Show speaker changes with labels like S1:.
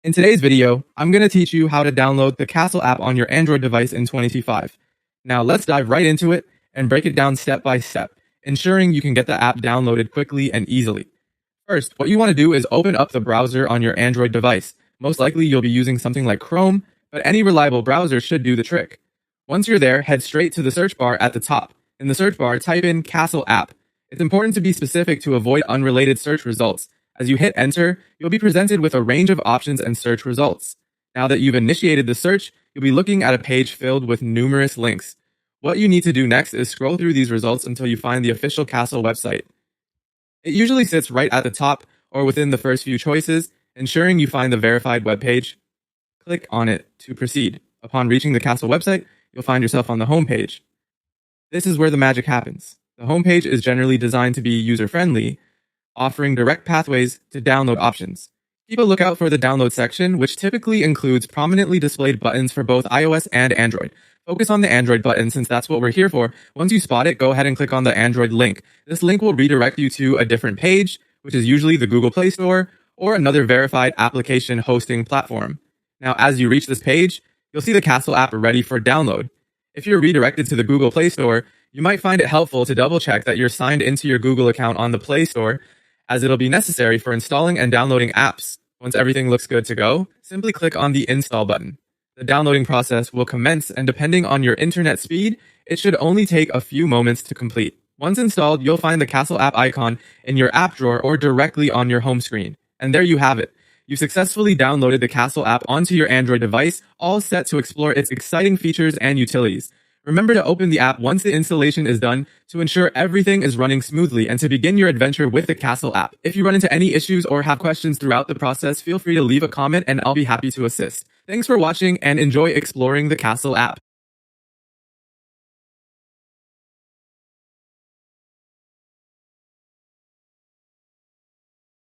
S1: In today's video, I'm going to teach you how to download the Castle app on your Android device in 2025. Now let's dive right into it and break it down step by step, ensuring you can get the app downloaded quickly and easily. First, what you want to do is open up the browser on your Android device. Most likely you'll be using something like Chrome, but any reliable browser should do the trick. Once you're there, head straight to the search bar at the top. In the search bar, type in Castle app. It's important to be specific to avoid unrelated search results. As you hit enter, you'll be presented with a range of options and search results. Now that you've initiated the search, you'll be looking at a page filled with numerous links. What you need to do next is scroll through these results until you find the official Castle website. It usually sits right at the top or within the first few choices, ensuring you find the verified web page. Click on it to proceed. Upon reaching the Castle website, you'll find yourself on the home page. This is where the magic happens. The home page is generally designed to be user-friendly, offering direct pathways to download options. Keep a lookout for the download section, which typically includes prominently displayed buttons for both iOS and Android. Focus on the Android button since that's what we're here for. Once you spot it, go ahead and click on the Android link. This link will redirect you to a different page, which is usually the Google Play Store or another verified application hosting platform. Now, as you reach this page, you'll see the Castle app ready for download. If you're redirected to the Google Play Store, you might find it helpful to double check that you're signed into your Google account on the Play Store, as it'll be necessary for installing and downloading apps. Once everything looks good to go, simply click on the install button. The downloading process will commence, and depending on your internet speed, it should only take a few moments to complete. Once installed, you'll find the Castle app icon in your app drawer or directly on your home screen. And there you have it. You've successfully downloaded the Castle app onto your Android device, all set to explore its exciting features and utilities. Remember to open the app once the installation is done to ensure everything is running smoothly and to begin your adventure with the Castle app. If you run into any issues or have questions throughout the process, feel free to leave a comment and I'll be happy to assist. Thanks for watching and enjoy exploring the Castle app.